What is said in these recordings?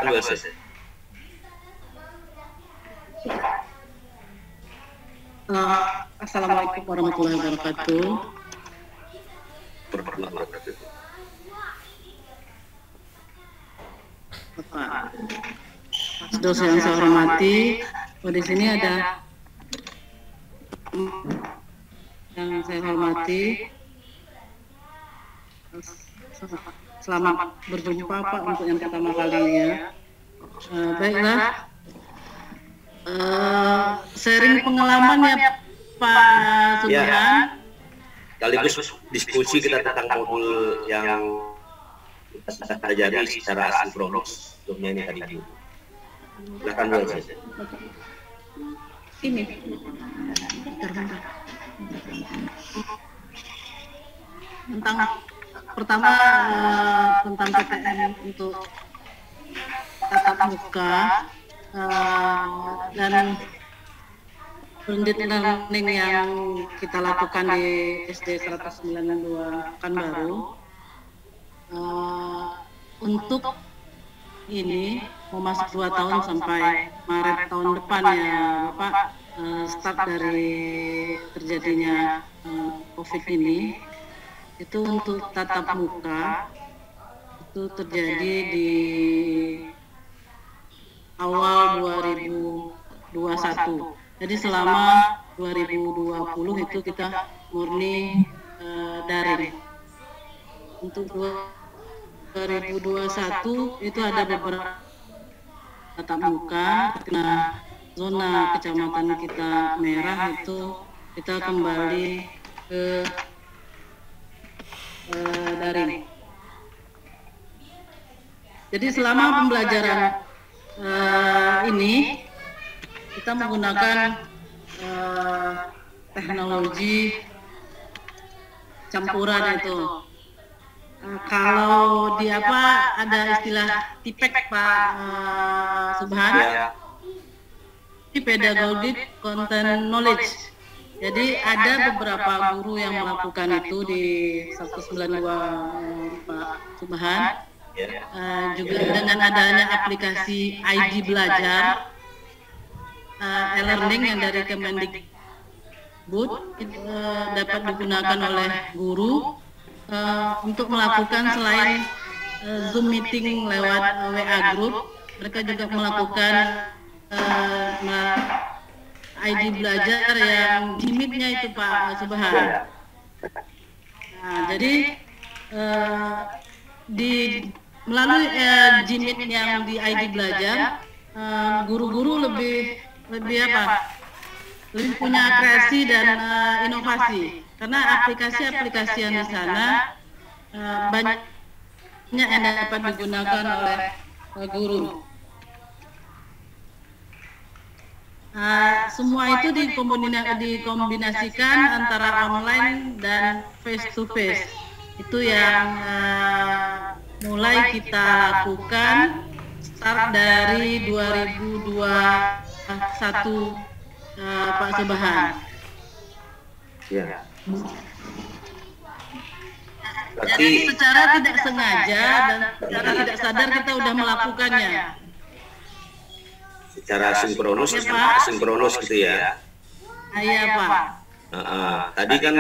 Silakan Bu Elsa. Assalamualaikum warahmatullahi wabarakatuh. Bapak dosen yang saya hormati, di sini ada yang saya hormati. Selamat berjumpa Pak untuk yang pertama kalinya. Baiklah, sharing pengalaman ya Pak Subhan. Ya. Sekaligus diskusi kita tentang modul yang terjadi secara asinkronus sebelumnya ini tadi. Silakan Bu Elsa. Ini tentang pertama tentang PTM untuk tatap muka dan blended learning yang kita lakukan di SD 192 Pekanbaru. Untuk ini mau masuk 2 tahun sampai Maret tahun depan ya Bapak, start dari terjadinya COVID ini. Itu untuk tatap muka itu terjadi di awal 2021. Jadi selama 2020 itu kita murni daring. Untuk 2021 itu ada beberapa tatap muka. Nah, zona kecamatan kita merah itu kita kembali ke daring. Jadi selama pembelajaran ini kita menggunakan teknologi campuran itu. Kalau di apa ada istilah TIPEC Pak Subhan, Pedagogic Content Knowledge. Jadi ada beberapa guru yang melakukan itu di 192 Pak Subhan. Juga dengan adanya aplikasi ID Belajar, e-learning yang dari Kemendikbud dapat digunakan oleh guru untuk melakukan selain Zoom meeting lewat WA group, mereka juga melakukan ID Belajar yang Jimit-nya itu Pak Subhan. Nah, jadi melalui Jimit yang di ID Belajar, guru-guru lebih punya kreasi dan inovasi, karena aplikasi-aplikasi yang di sana banyak yang dapat digunakan oleh guru. Semua itu dikombinasikan antara online dan face to face. Itu yang mulai kita lakukan start dari 2021 Pak Subhan. Ya. Jadi secara tidak sengaja dan secara tidak sadar kita udah melakukannya. Secara sinkronus, sinkronus gitu ya. Iya Pak. Tadi kan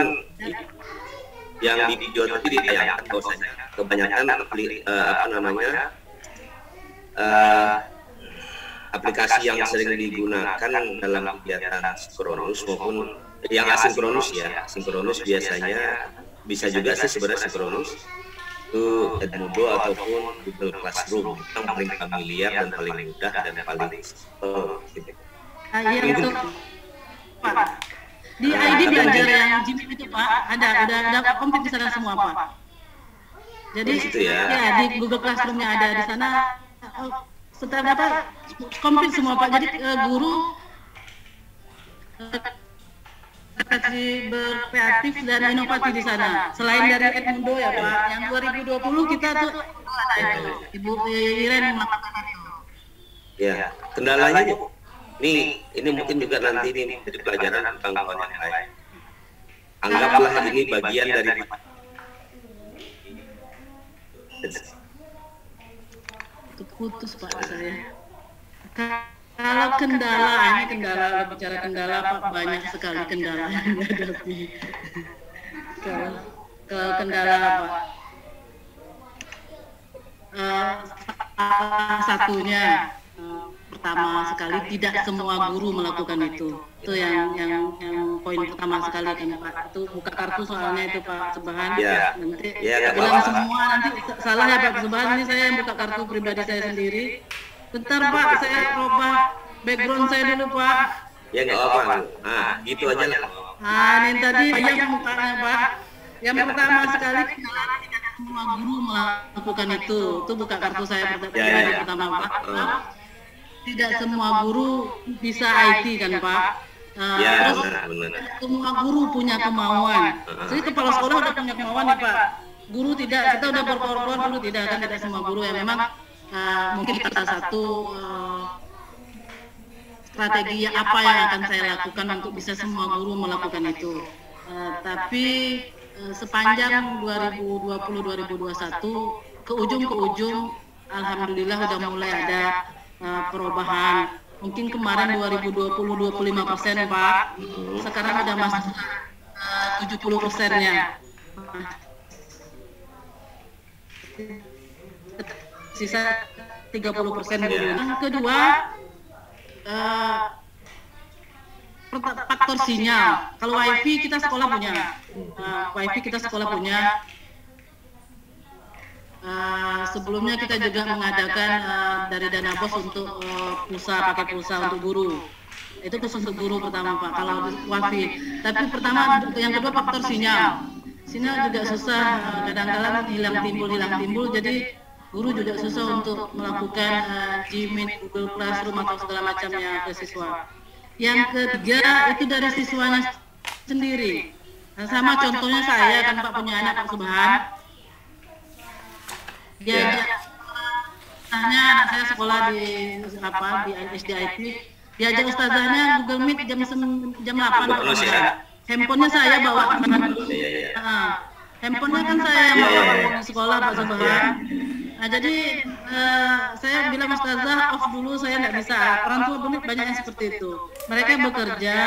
yang di video tadi ditayangkan bahwasanya kebanyakan aplikasi yang sering digunakan dalam kegiatan sinkronus maupun yang asinkronus ya. Sinkronus biasanya bisa juga sih sebenarnya sinkronus itu Edmodo ataupun Google Classroom yang paling familiar dan paling mudah dan paling gitu. Iya betul Pak. Di ID Belajar yang Jimit itu Pak ada komplit di sana semua Pak. Jadi ya di Google Classroom-nya ada di sana. Setelah komplit semua Pak. Jadi guru berkreatif dan inovasi di sana. Selain dari Edmundo ya Pak, yang 2020 kita tuh ada itu Ibu Iren melakukan itu. Ya, kendalanya ini mungkin juga nanti ini menjadi pelajaran tentang kawan yang lain. Anggaplah ini bagian dari Terputus Pak saya. Kalau kendala, ini kendala, bicara kendala Pak, banyak sekali kendala yang dihadapi. Kalau kendala Pak, salah satunya pertama sekali tidak semua guru melakukan itu yang poin pertama sekali kan Pak. Itu buka kartu soalnya itu Pak Subhan. Nanti bilang semua nanti salah ya Pak Subhan, ini saya yang buka kartu pribadi saya sendiri. Bentar Pak, saya ubah background saya dulu Pak. Ya nggak apa-apa. Nah gitu aja lah. Nah ini tadi yang mukanya Pak. Yang pertama sekali tidak semua guru melakukan itu buka kartu saya pertama Pak. Tidak semua guru bisa IT kan Pak. Terus benar. Semua guru punya kemauan. Jadi kepala sekolah udah punya kemauan nih Pak. Guru tidak, kita udah berkorban, guru tidak, kan tidak semua guru yang memang mungkin salah satu strategi apa yang akan saya lakukan untuk bisa semua guru melakukan itu. Tapi sepanjang 2020-2021 ke ujung alhamdulillah udah mulai ada perubahan. Mungkin kemarin 2020 25% Pak, sekarang udah masuk 70%-nya. Sisa 30% guru. Yang kedua, faktor sinyal. Kalau wifi kita sekolah punya. Sebelumnya kita juga mengadakan dari dana BOS untuk pakai pulsa untuk guru. Itu khusus untuk guru pertama Pak, kalau wifi. Tapi yang kedua faktor sinyal. Sinyal juga susah, kadang-kadang hilang timbul. Jadi guru juga susah untuk melakukan Gmeet, Google Classroom atau segala macamnya ke siswa. Yang ketiga itu dari siswanya sendiri. Nah, sama contohnya saya kan Pak punya anak Pak Subhan. Anak saya sekolah di SDIT, diajak ustazahnya Google Meet jam 8 handphonenya saya bawa. Handphonenya kan saya yang bawa di sekolah Pak Subhan. Nah jadi saya bilang ustazah off dulu, saya nggak bisa. Orang tua banyak yang seperti itu. Mereka bekerja,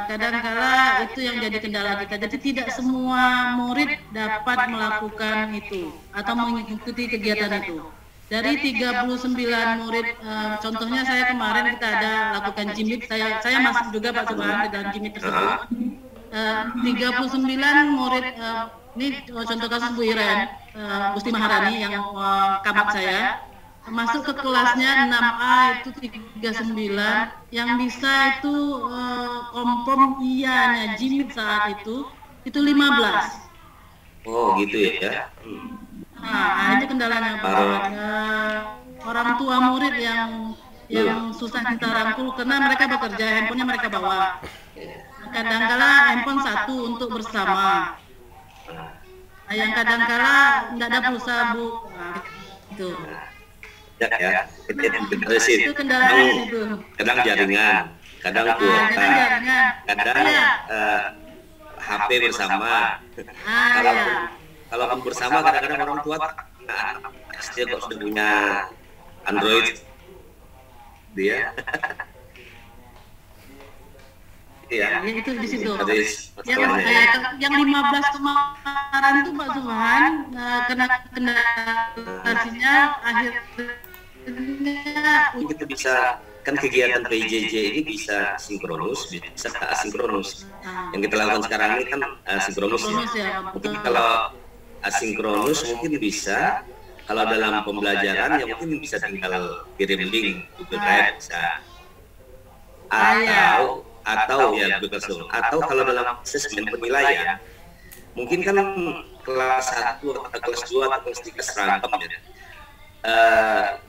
kadang-kala itu yang jadi kendala kita. Jadi tidak semua murid dapat melakukan itu atau mengikuti kegiatan itu. Dari 39 murid, contohnya saya kemarin kita ada lakukan Gmeet, saya masuk juga Pak Subhan di dalam Gmeet tersebut. 39 murid, ini contoh kasus Bu Iren, Gusti Maharani yang kamat saya, masuk ke kelasnya 6A itu 39, yang bisa itu confirm iyanya Gmeet saat itu 15. Oh gitu ya. Nah itu kendalanya Pak. Orang tua murid yang susah kita rangkul karena mereka bekerja, handphonenya mereka bawa. Kadang-kala handphone satu untuk bersama. Nah, yang kadang-kala nggak ada pulsa Bu. Nah, itu. Ya. Itu kendalanya itu. Kadang jaringan, kadang kuota, kadang HP bersama. Kalau bersama kadang-kadang orang tua pasti kok sudah punya Android dia. Iya. Itu di situ. Yang 15 kemarin tuh Pak Subhan kena kendalanya akhirnya kita bisa kan kegiatan PJJ ini bisa sinkronus, bisa asinkronus. Yang kita lakukan sekarang ini kan sinkronus ya. Mungkin kalau asinkronus mungkin bisa, kalau dalam pembelajaran ya mungkin bisa tinggal kirim link Google Drive bisa. Atau ya betul. Atau kalau dalam asesmen penilaian, mungkin kan kelas 1 atau kelas 2 atau kelas 3 seragam ya.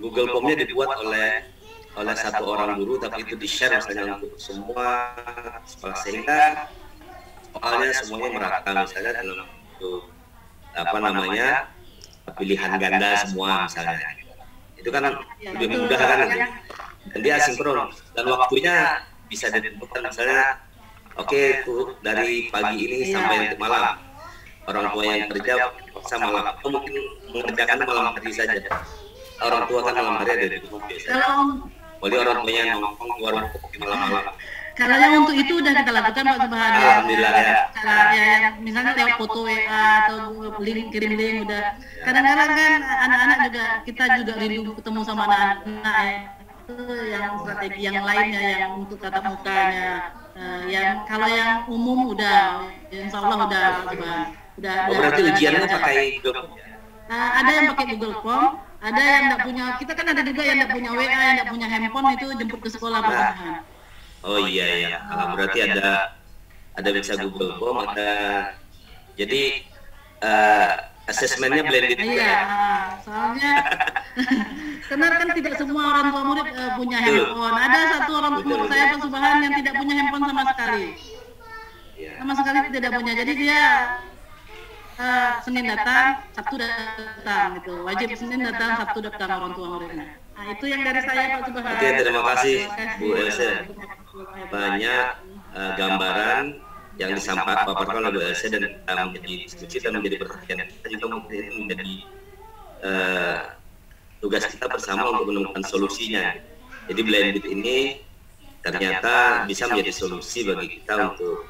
Google Form-nya dibuat oleh satu orang guru, tapi itu di-share misalnya untuk semua sekolah, sehingga soalnya semuanya merata, misalnya dalam pilihan ganda semua misalnya. Itu kan lebih mudah kan, dan dia asinkron dan waktunya bisa ditentukan, misalnya tuh dari pagi ini sampai nanti malam. Orang tua yang kerja paksa malam, atau mungkin mengerjakan malam hari saja. orang tua kan malam hari ada di rumah biasanya. Wali orang tuanya nongkrong keluar kopi malam-malam. Kalau yang untuk itu udah kita lakukan Pak Subhan. Alhamdulillah ya. Cara yang misalnya lewat foto WA atau kirim link udah. Kadang-kadang kan anak-anak juga kita juga rindu ketemu sama anak-anak ya. Itu yang strategi yang lainnya yang untuk tatap mukanya. Yang kalau yang umum udah, insya Allah udah. Berarti ujiannya pakai Google. Ada yang pakai Google Form, ada yang tidak punya. Kita kan ada juga yang tidak punya WA, yang tidak punya handphone itu jemput ke sekolah Pak Subhan. Oh iya. Berarti ada bisa Google Form, ada. Jadi asesmennya blended juga. Iya, soalnya karena kan tidak semua orang tua murid punya handphone. Ada satu orang tua murid saya Pak Subhan yang tidak punya handphone sama sekali. Sama sekali tidak punya. Jadi dia Senin datang, Sabtu datang gitu. Wajib Senin datang, Sabtu datang orang tua muridnya. Nah, itu yang dari saya Pak Subhan. Oke, terima kasih Bu Else. Banyak gambaran yang disampaikan oleh Bu Else dan menjadi diskusi dan menjadi perhatian kita juga mungkin menjadi tugas kita bersama untuk menemukan solusinya. Jadi blended ini ternyata bisa menjadi solusi bagi kita untuk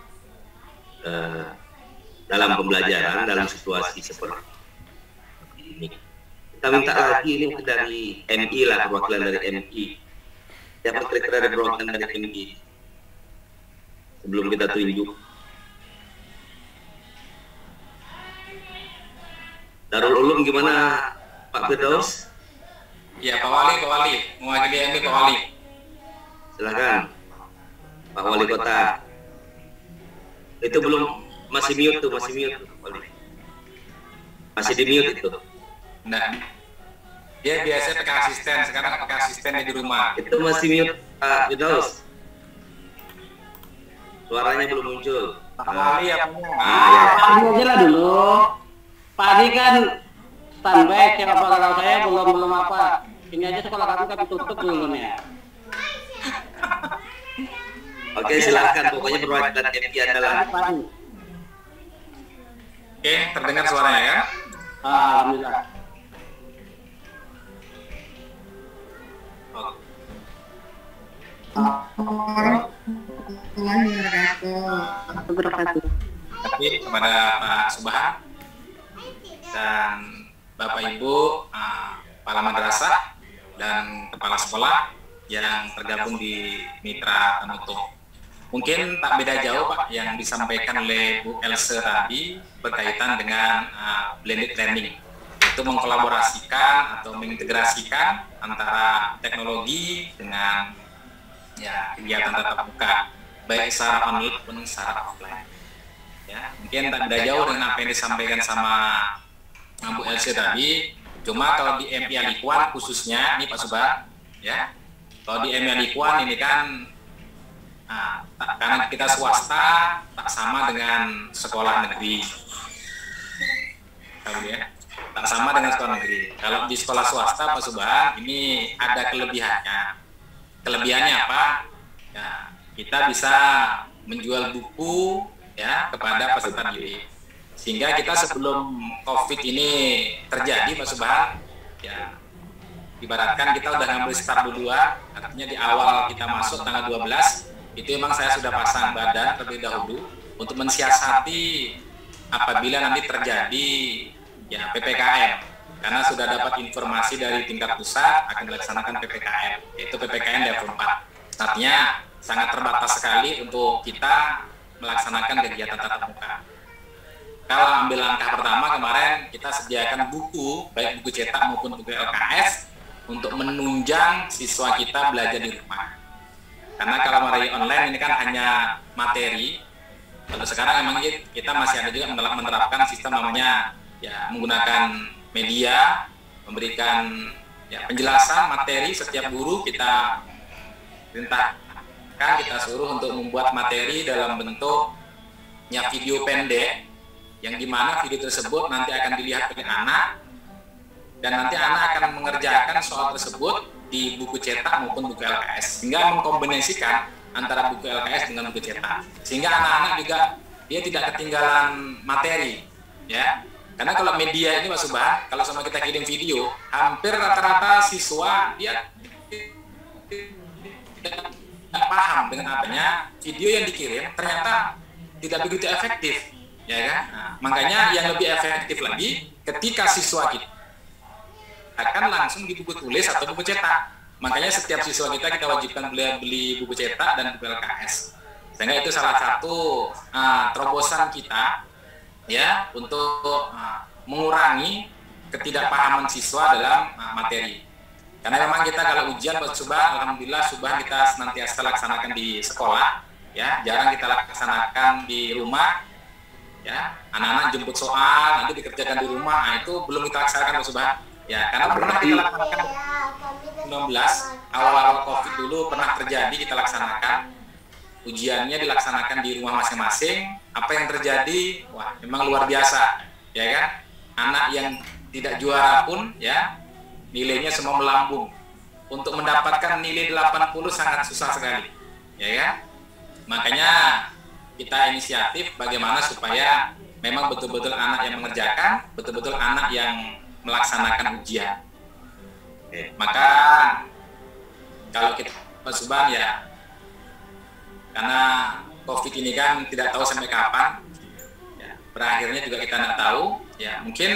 dalam pembelajaran dalam situasi seperti ini. Kita minta lagi ini dari MI lah, perwakilan dari MI. Siapa kira-kira ada perwakilan dari MI? Sebelum kita tunjuk. Darul Ulum gimana Pak Firdaus? Ya Pak Wali, mewakili MI Pak Wali. Silakan Pak Wali Kota. Itu belum, masih mute tuh, Wali. Masih di mute itu. Nah, dia biasa pakai asisten, sekarang pakai asistennya di rumah. Itu masih mute Pak Firdaus. Suaranya belum muncul. Pak Wali ya punya. Ini aja lah dulu. Pak Adi kan standby, siapa kalau saya belum apa. Ini aja sekolah kami tutup dulu nih ya. Oke, silakan. Pokoknya perwakilan MI adalah. Oke, terdengar suaranya kan? Alhamdulillah. Tapi kepada Pak Subhan dan Bapak Ibu kepala madrasah dan kepala sekolah yang tergabung di Mitra Tanuto. Mungkin tak beda jauh Pak yang disampaikan oleh Bu Else tadi berkaitan dengan blended learning. Itu mengkolaborasikan atau mengintegrasikan antara teknologi dengan kegiatan tatap muka, baik secara online maupun secara offline. Ya, mungkin tak beda jauh dengan apa yang disampaikan sama Bu Else tadi. Cuma kalau di MI Alikwan khususnya, ini Pak Subhan, ya, kalau di MI Alikwan ini kan karena kita swasta tak sama dengan sekolah negeri, tak sama dengan sekolah negeri. Kalau di sekolah swasta Pak Subhan ini ada kelebihannya. Kelebihannya apa? Ya, kita bisa menjual buku ya kepada peserta didik. Sehingga kita sebelum COVID ini terjadi Pak Subhan, ya ibaratkan kita udah ngambil start duluan, artinya di awal kita masuk tanggal 12, itu memang saya sudah pasang badan terlebih dahulu untuk mensiasati apabila nanti terjadi ya PPKM, karena sudah dapat informasi dari tingkat pusat akan dilaksanakan PPKM, yaitu PPKM level 4. Artinya sangat terbatas sekali untuk kita melaksanakan kegiatan tatap muka. Kalau ambil langkah pertama kemarin kita sediakan buku, baik buku cetak maupun buku LKS untuk menunjang siswa kita belajar di rumah. Karena kalau melalui online ini kan hanya materi. Kalau sekarang memang kita masih ada juga menerapkan sistem namanya ya menggunakan media, memberikan ya penjelasan materi. Setiap guru kita perintahkan, kita suruh untuk membuat materi dalam bentuk ya video pendek, yang dimana video tersebut nanti akan dilihat oleh anak, dan nanti anak akan mengerjakan soal tersebut di buku cetak maupun buku LKS, sehingga mengkombinasikan antara buku LKS dengan buku cetak, sehingga anak-anak juga dia tidak ketinggalan materi, ya. Karena kalau media ini Pak Subhan, kalau sama kita kirim video, hampir rata-rata siswa dia tidak paham dengan adanya video yang dikirim ternyata tidak begitu efektif, ya kan? Nah, makanya yang lebih efektif lagi ketika siswa kita akan langsung di buku tulis atau buku cetak. Makanya setiap siswa kita wajibkan beli buku cetak dan buku LKS. Sehingga itu salah satu terobosan kita ya untuk mengurangi ketidakpahaman siswa dalam materi. Karena memang kita kalau ujian Pak Subhan, alhamdulillah Subhan kita senantiasa laksanakan di sekolah, ya jarang kita laksanakan di rumah, ya anak-anak jemput soal nanti dikerjakan di rumah, nah, itu belum kita laksanakan Pak Subhan, ya karena pernah kita laksanakan 19 awal-awal COVID dulu pernah terjadi kita laksanakan ujiannya dilaksanakan di rumah masing-masing. Apa yang terjadi? Wah, memang luar biasa, ya kan? Anak yang tidak juara pun, ya, nilainya semua melambung. Untuk mendapatkan nilai 80 sangat susah sekali, ya kan? Makanya kita inisiatif bagaimana supaya memang betul-betul anak yang mengerjakan, betul-betul anak yang melaksanakan ujian. Maka kalau kita Pak Subhan ya, karena COVID ini kan tidak tahu sampai kapan, ya, berakhirnya juga kita tidak tahu. Ya, mungkin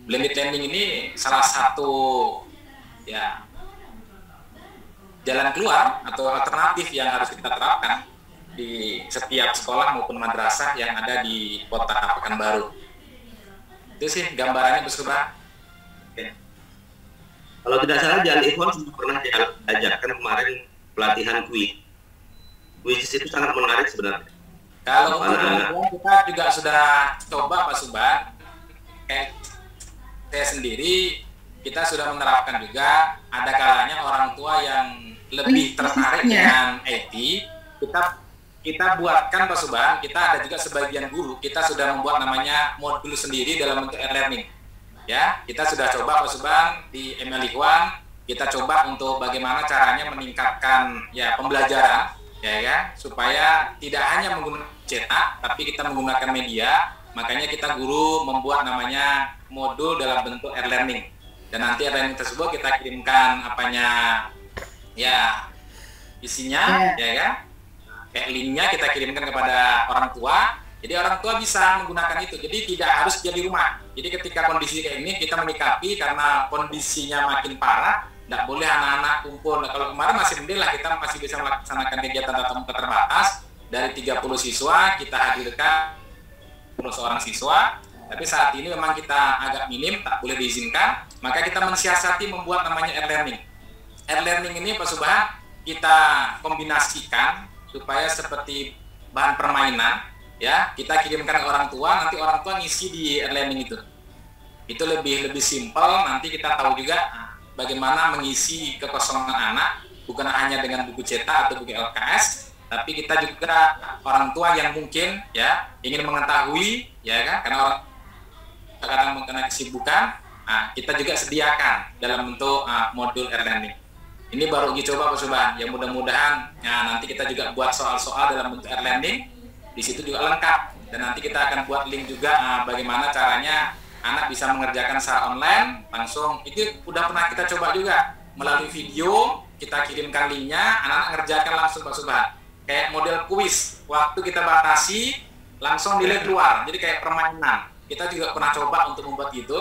blended learning ini salah satu ya jalan keluar atau alternatif yang harus kita terapkan di setiap sekolah maupun madrasah yang ada di Kota Pekanbaru. Itu sih gambarannya Pak Subhan. Kalau tidak salah Jalan Ikhwan sudah pernah diajarkan kemarin pelatihan kuis. Kuis itu sangat menarik sebenarnya. Kalau kita juga sudah coba Pak Subhan, kayak saya sendiri kita sudah menerapkan juga. Ada kalanya orang tua yang lebih tertarik dengan IT, kita buatkan Pak Subhan. Kita ada juga sebagian guru kita sudah membuat namanya modul sendiri dalam bentuk e-learning. Ya, kita sudah coba Pak Subhan di ML Ikhwan, kita coba untuk bagaimana caranya meningkatkan ya pembelajaran, ya kan, supaya tidak hanya menggunakan cetak, tapi kita menggunakan media. Makanya kita guru membuat namanya modul dalam bentuk e-learning. Dan nanti e-learning tersebut kita kirimkan ya isinya, ya kan, kayak linknya kita kirimkan kepada orang tua. Jadi orang tua bisa menggunakan itu. Jadi tidak harus dia di rumah. Jadi ketika kondisi kayak ini kita menyikapi karena kondisinya makin parah, tidak boleh anak-anak kumpul. Nah, kalau kemarin masih mending lah, kita masih bisa melaksanakan kegiatan tatap muka terbatas. Dari 30 siswa kita hadirkan 10 seorang siswa. Tapi saat ini memang kita agak minim, tak boleh diizinkan. Maka kita mensiasati membuat namanya e-learning. E-learning ini Pak Subhan kita kombinasikan supaya seperti bahan permainan. Ya, kita kirimkan ke orang tua, nanti orang tua ngisi di e-learning itu lebih simpel. Nanti kita tahu juga bagaimana mengisi kekosongan anak, bukan hanya dengan buku cetak atau buku LKS, tapi kita juga orang tua yang mungkin ya ingin mengetahui, ya kan, karena orang kadang mengenai kesibukan, kita juga sediakan dalam bentuk modul e-learning. Ini baru uji coba Pak Subhan, yang mudah-mudahan nanti kita juga buat soal-soal dalam bentuk e-learning. Di situ juga lengkap, dan nanti kita akan buat link juga bagaimana caranya anak bisa mengerjakan secara online langsung. Itu udah pernah kita coba juga melalui video, kita kirimkan linknya, anak-anak ngerjakan langsung Pak Subhan. Kayak model kuis, waktu kita batasi langsung nilai keluar, jadi kayak permainan. Kita juga pernah coba untuk membuat itu.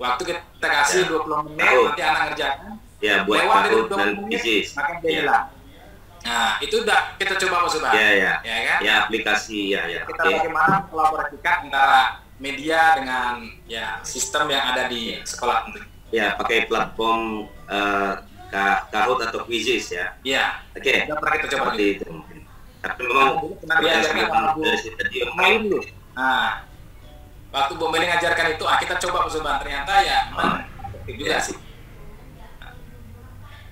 Waktu kita kasih 20 menit, nanti anak ngerjakan. Ya, buat lewat dari 20 menit, maka dia hilang. Nah, itu udah kita coba Pak Subhan. Ya kan? Ya, aplikasi ya. Kita bagaimana kolaborasikan antara media dengan ya sistem yang ada di sekolah tentu. Ya, pakai platform Kahoot atau Quizizz ya. Iya. Oke. Sudah pernah kita coba itu. Tapi memang main dulu. Nah, waktu Bu Meli ngajarkan itu, kita coba Pak Subhan, ternyata ya efektif juga sih.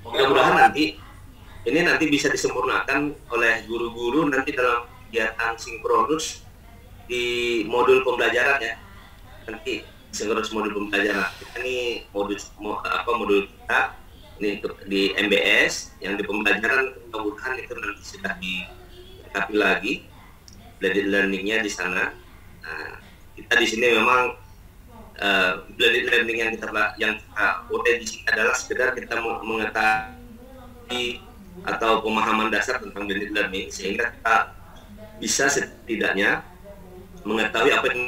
Mudah-mudahan nanti bisa disempurnakan oleh guru-guru nanti dalam kegiatan sinkronus di modul pembelajaran ya. Nanti sinkronus modul pembelajaran. Ini modul kita ini di MBS yang di pembelajaran, mudah-mudahan itu nanti sudah dilengkapi lagi blended learningnya di sana. Nah, kita di sini memang blended learning yang kita di sini adalah sekedar kita mengetahui atau pemahaman dasar tentang blended learning, sehingga kita bisa setidaknya mengetahui apa yang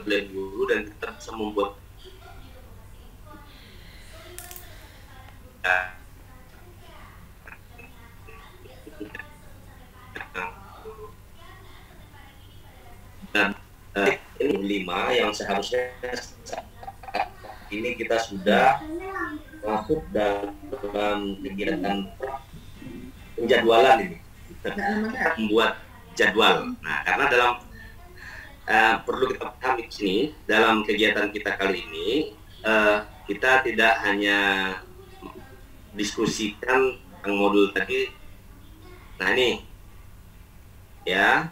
oleh guru dan kita bisa membuat dan ini 5 yang seharusnya ini kita sudah masuk dalam kegiatan penjadwalan ini, membuat jadwal. Nah, karena dalam perlu kita pahami di sini dalam kegiatan kita kali ini, kita tidak hanya diskusikan tentang modul tadi. Nah ini ya,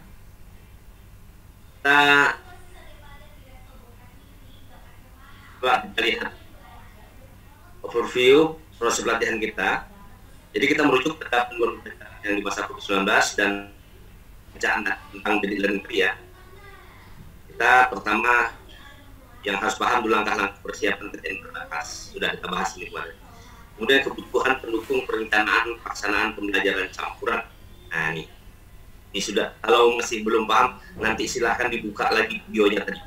kita lihat overview proses pelatihan kita. Jadi kita merujuk pada penelitian yang di masa COVID-19 dan bacaan tentang blended learning ya. Kita pertama yang harus paham dulu langkah-langkah persiapan PTN berbasis, sudah kita bahas ini kemarin. Kemudian kebutuhan pendukung perencanaan pelaksanaan pembelajaran campuran. Nah ini sudah, kalau masih belum paham nanti silahkan dibuka lagi videonya tadi.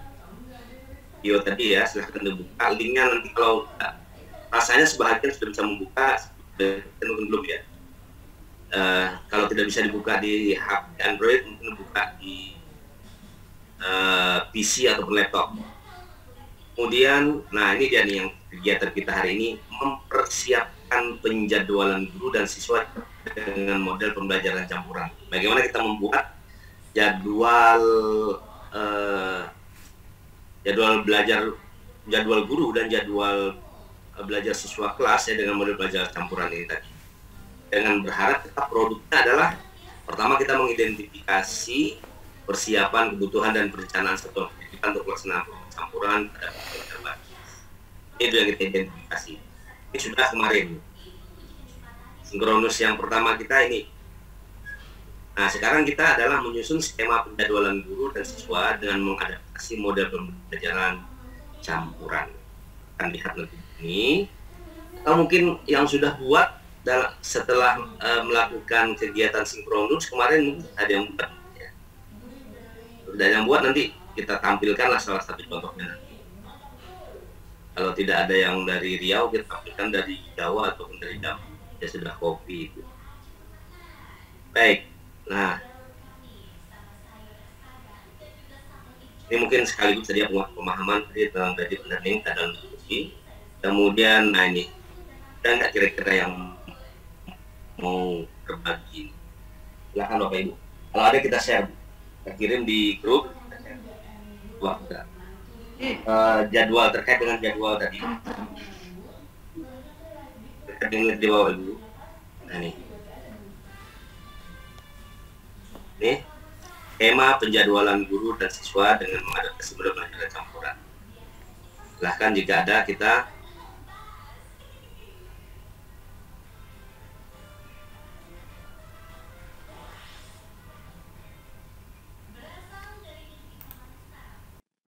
Video tadi ya, silahkan dibuka linknya nanti, kalau rasanya sebagian sudah bisa membuka, mungkin belum ya. Kalau tidak bisa dibuka di HP Android, mungkin buka di PC ataupun laptop. Kemudian, nah ini dia nih yang kegiatan kita hari ini, mempersiapkan penjadwalan guru dan siswa dengan model pembelajaran campuran. Bagaimana kita membuat jadwal jadwal guru dan jadwal belajar siswa kelas ya dengan model pembelajaran campuran ini tadi. Dengan berharap kita produknya adalah pertama kita mengidentifikasi persiapan, kebutuhan dan perencanaan satuan pendidikan untuk pelaksanaan campuran pada pembelajaran. Itu yang kita identifikasi. Ini sudah kemarin. Sinkronus yang pertama kita ini. Nah, sekarang kita adalah menyusun skema penjadwalan guru dan siswa dengan mengadaptasi model pembelajaran campuran. Akan lihat nanti ini. Atau mungkin yang sudah buat setelah melakukan kegiatan sinkronus kemarin ada yang buat. Ya. Sudah yang buat, nanti kita tampilkanlah salah satu contohnya nanti. Kalau tidak ada yang dari Riau, kita tampilkan dari Jawa ataupun dari Jawa. Ya sudah copy itu. Baik. Nah, ini mungkin sekaligus tadi pemahaman tentang blended learning dalam diskusi. Kemudian, nah ini, dan nggak kira-kira yang mau berbagi? Silakan Bapak Ibu. Kalau ada kita share, kita kirim di grup. Wah, jadwal terkait dengan jadwal tadi. Terkait dengan jadwal Ibu. Nah ini. Ini skema penjadwalan guru dan siswa dengan mengadaptasi model pembelajaran campuran. Silahkan jika ada kita